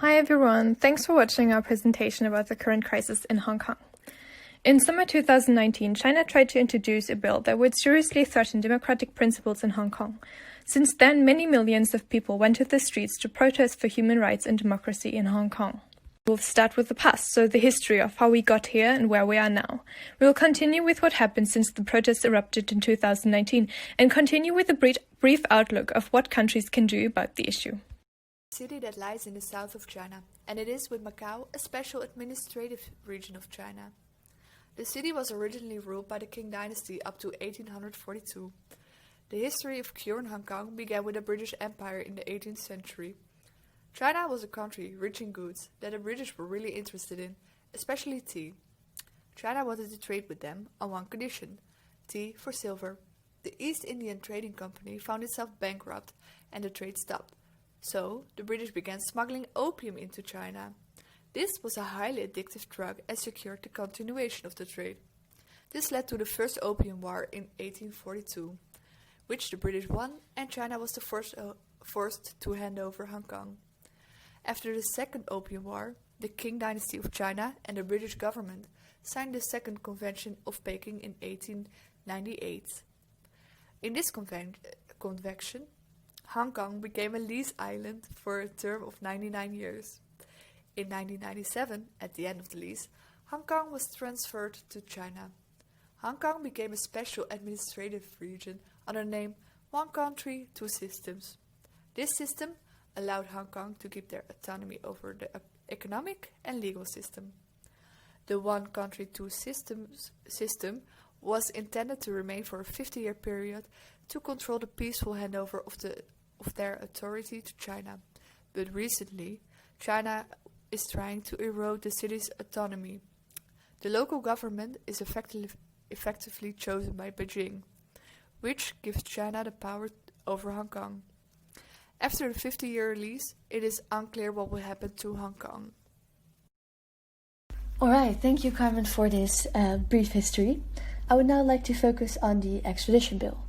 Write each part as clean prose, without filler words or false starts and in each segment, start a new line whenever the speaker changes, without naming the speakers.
Hi everyone, thanks for watching our presentation about the current crisis in Hong Kong. In summer 2019, China tried to introduce a bill that would seriously threaten democratic principles in Hong Kong. Since then, many millions of people went to the streets to protest for human rights and democracy in Hong Kong. We'll start with the past, so the history of how we got here and where we are now. We will continue with what happened since the protests erupted in 2019 and continue with a brief outlook of what countries can do about the issue.
City that lies in the south of China, and it is with Macau a special administrative region of China. The city was originally ruled by the Qing dynasty up to 1842. The history of curing Hong Kong began with the British Empire in the 18th century. China was a country rich in goods that the British were really interested in, especially tea. China wanted to trade with them on one condition: tea for silver. The East Indian Trading Company found itself bankrupt and the trade stopped. So, the British began smuggling opium into China. This was a highly addictive drug and secured the continuation of the trade. This led to the First Opium War in 1842, which the British won, and China was the forced to hand over Hong Kong. After the Second Opium War, the Qing dynasty of China and the British government signed the Second Convention of Peking in 1898. In this convention, Hong Kong became a lease island for a term of 99 years. In 1997, at the end of the lease, Hong Kong was transferred to China. Hong Kong became a special administrative region under the name One Country, Two Systems. This system allowed Hong Kong to keep their autonomy over the economic and legal system. The One Country, Two Systems system was intended to remain for a 50-year period to control the peaceful handover of their authority to China. But recently, China is trying to erode the city's autonomy. The local government is effectively chosen by Beijing, which gives China the power over Hong Kong. After the 50-year lease, it is unclear what will happen to Hong Kong.
Alright, thank you, Carmen, for this brief history. I would now like to focus on the extradition bill.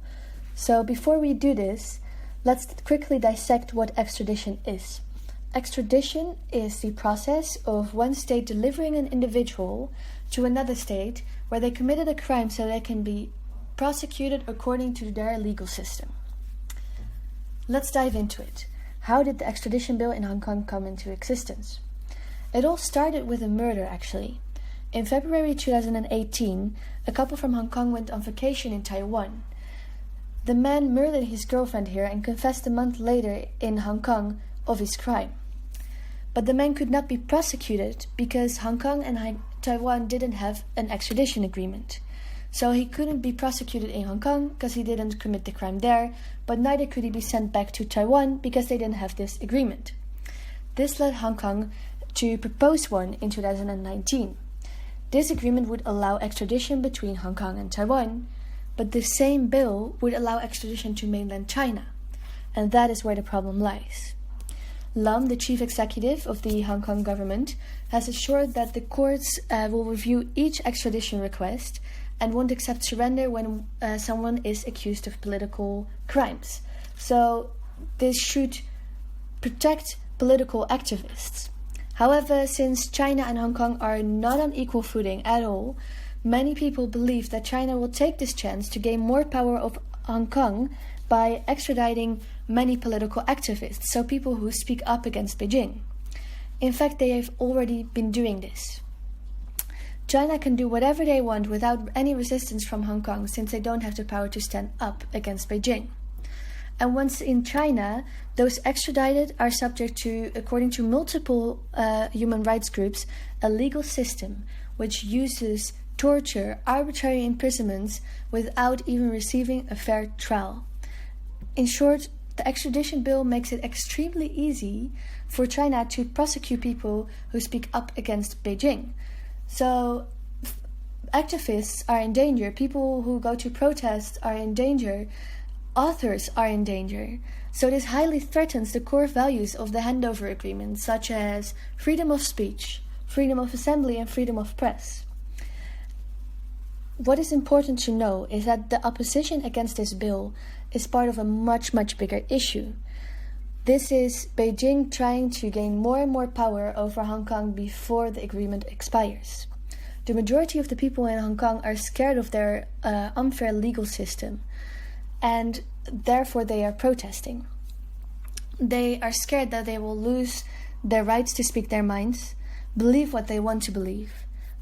So before we do this, let's quickly dissect what extradition is. Extradition is the process of one state delivering an individual to another state where they committed a crime so they can be prosecuted according to their legal system. Let's dive into it. How did the extradition bill in Hong Kong come into existence? It all started with a murder, actually. In February 2018, a couple from Hong Kong went on vacation in Taiwan. The man murdered his girlfriend here and confessed a month later in Hong Kong of his crime. But the man could not be prosecuted because Hong Kong and Taiwan didn't have an extradition agreement. So he couldn't be prosecuted in Hong Kong because he didn't commit the crime there, but neither could he be sent back to Taiwan because they didn't have this agreement. This led Hong Kong to propose one in 2019. This agreement would allow extradition between Hong Kong and Taiwan, but the same bill would allow extradition to mainland China, and that is where the problem lies. Lam, the chief executive of the Hong Kong government, has assured that the courts will review each extradition request and won't accept surrender when someone is accused of political crimes. So this should protect political activists. However, since China and Hong Kong are not on equal footing at all, many people believe that China will take this chance to gain more power of Hong Kong by extraditing many political activists, so people who speak up against Beijing. In fact, they have already been doing this. China can do whatever they want without any resistance from Hong Kong, since they don't have the power to stand up against Beijing. And once in China, those extradited are subject to, according to multiple human rights groups, a legal system which uses torture, arbitrary imprisonments without even receiving a fair trial. In short, the extradition bill makes it extremely easy for China to prosecute people who speak up against Beijing. So activists are in danger, people who go to protests are in danger, authors are in danger. So this highly threatens the core values of the handover agreement, such as freedom of speech, freedom of assembly, and freedom of press. What is important to know is that the opposition against this bill is part of a much, much bigger issue. This is Beijing trying to gain more and more power over Hong Kong before the agreement expires. The majority of the people in Hong Kong are scared of their unfair legal system, and therefore they are protesting. They are scared that they will lose their rights to speak their minds, believe what they want to believe,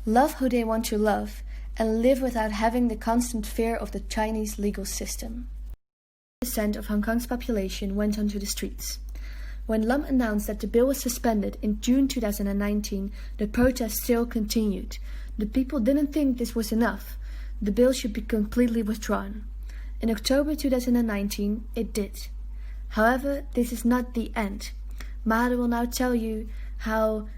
love who they want to love, and live without having the constant fear of the Chinese legal system. 1% of Hong Kong's population went onto the streets. When Lam announced that the bill was suspended in June 2019, the protests still continued. The people didn't think this was enough. The bill should be completely withdrawn. In October 2019, it did. However, this is not the end. Mahara will now tell you how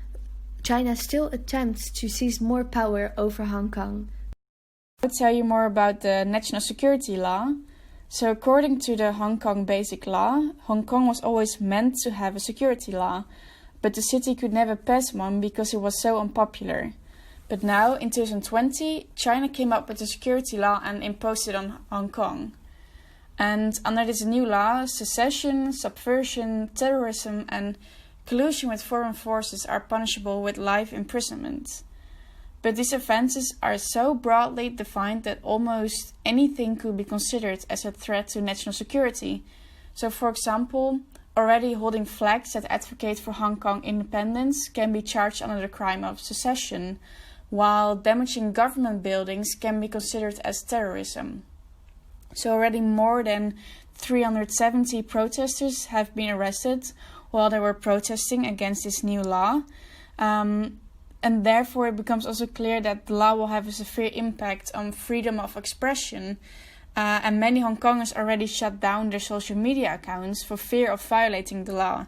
China still attempts to seize more power over Hong Kong.
I'll tell you more about the national security law. So according to the Hong Kong Basic Law, Hong Kong was always meant to have a security law, but the city could never pass one because it was so unpopular. But now, in 2020, China came up with a security law and imposed it on Hong Kong. And under this new law, secession, subversion, terrorism and collusion with foreign forces are punishable with life imprisonment. But these offences are so broadly defined that almost anything could be considered as a threat to national security. So, for example, already holding flags that advocate for Hong Kong independence can be charged under the crime of secession, while damaging government buildings can be considered as terrorism. So already more than 370 protesters have been arrested while they were protesting against this new law. And therefore it becomes also clear that the law will have a severe impact on freedom of expression. And many Hong Kongers already shut down their social media accounts for fear of violating the law.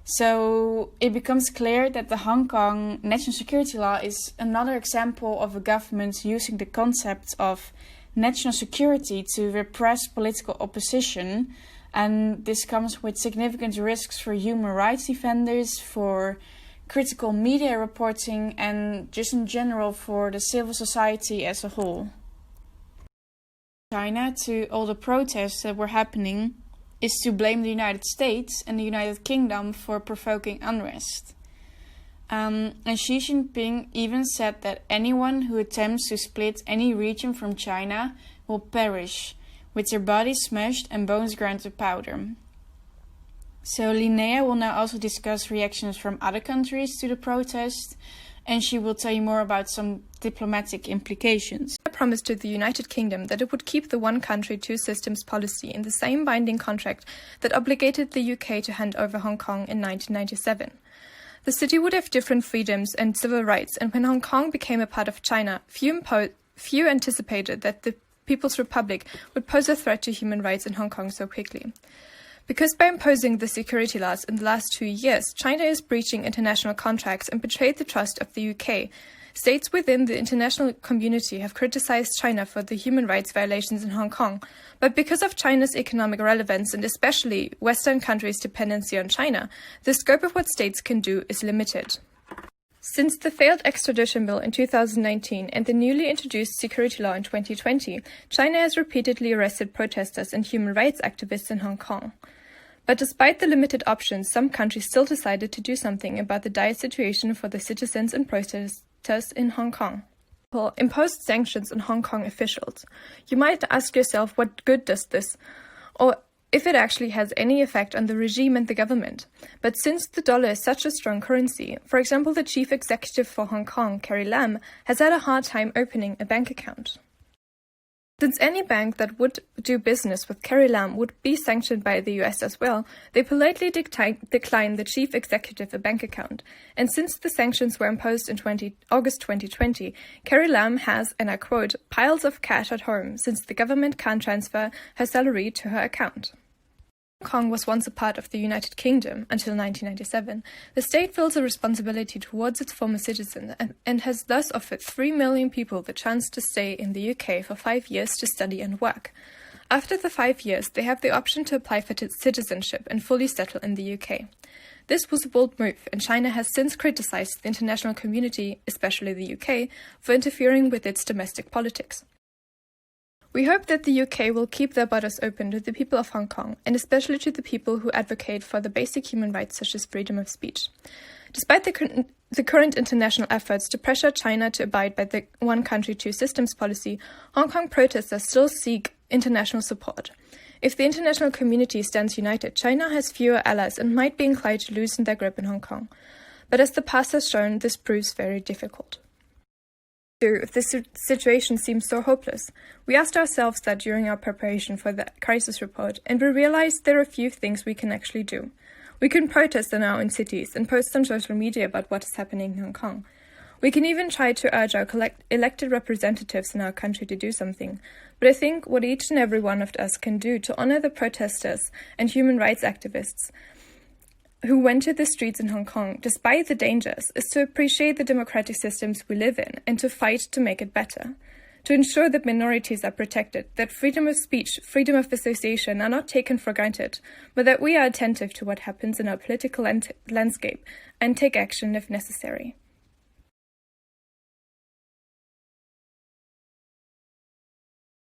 So it becomes clear that the Hong Kong national security law is another example of a government using the concept of national security to repress political opposition. And this comes with significant risks for human rights defenders, for critical media reporting, and just in general for the civil society as a whole. China, to all the protests that were happening, is to blame the United States and the United Kingdom for provoking unrest. And Xi Jinping even said that anyone who attempts to split any region from China will perish, with their bodies smashed and bones ground to powder. So Linnea will now also discuss reactions from other countries to the protest, and she will tell you more about some diplomatic implications.
China promised to the United Kingdom that it would keep the one country, two systems policy in the same binding contract that obligated the UK to hand over Hong Kong in 1997. The city would have different freedoms and civil rights, and when Hong Kong became a part of China, few anticipated that the People's Republic would pose a threat to human rights in Hong Kong so quickly. Because by imposing the security laws in the last 2 years, China is breaching international contracts and betrayed the trust of the UK. States within the international community have criticized China for the human rights violations in Hong Kong, but because of China's economic relevance and especially Western countries' dependency on China, the scope of what states can do is limited. Since the failed extradition bill in 2019 and the newly introduced security law in 2020, China has repeatedly arrested protesters and human rights activists in Hong Kong. But despite the limited options, some countries still decided to do something about the dire situation for the citizens and protesters in Hong Kong. Imposed sanctions on Hong Kong officials. You might ask yourself, what good does this, or if it actually has any effect on the regime and the government. But since the dollar is such a strong currency, for example, the chief executive for Hong Kong, Carrie Lam, has had a hard time opening a bank account. Since any bank that would do business with Carrie Lam would be sanctioned by the US as well, they politely declined the chief executive a bank account. And since the sanctions were imposed in August 2020, Carrie Lam has, and I quote, piles of cash at home since the government can't transfer her salary to her account. Hong Kong was once a part of the United Kingdom until 1997. The state feels a responsibility towards its former citizens and has thus offered 3 million people the chance to stay in the UK for 5 years to study and work. After the 5 years, they have the option to apply for citizenship and fully settle in the UK. This was a bold move, and China has since criticized the international community, especially the UK, for interfering with its domestic politics. We hope that the UK will keep their borders open to the people of Hong Kong, and especially to the people who advocate for the basic human rights such as freedom of speech. Despite the current international efforts to pressure China to abide by the one country, two systems policy, Hong Kong protesters still seek international support. If the international community stands united, China has fewer allies and might be inclined to loosen their grip in Hong Kong. But as the past has shown, this proves very difficult. If this situation seems so hopeless, we asked ourselves that during our preparation for the crisis report, and we realized there are a few things we can actually do. We can protest in our own cities and post on social media about what is happening in Hong Kong. We can even try to urge our elected representatives in our country to do something. But I think what each and every one of us can do to honor the protesters and human rights activists who went to the streets in Hong Kong, despite the dangers, is to appreciate the democratic systems we live in and to fight to make it better. To ensure that minorities are protected, that freedom of speech, freedom of association are not taken for granted, but that we are attentive to what happens in our political landscape and take action if necessary.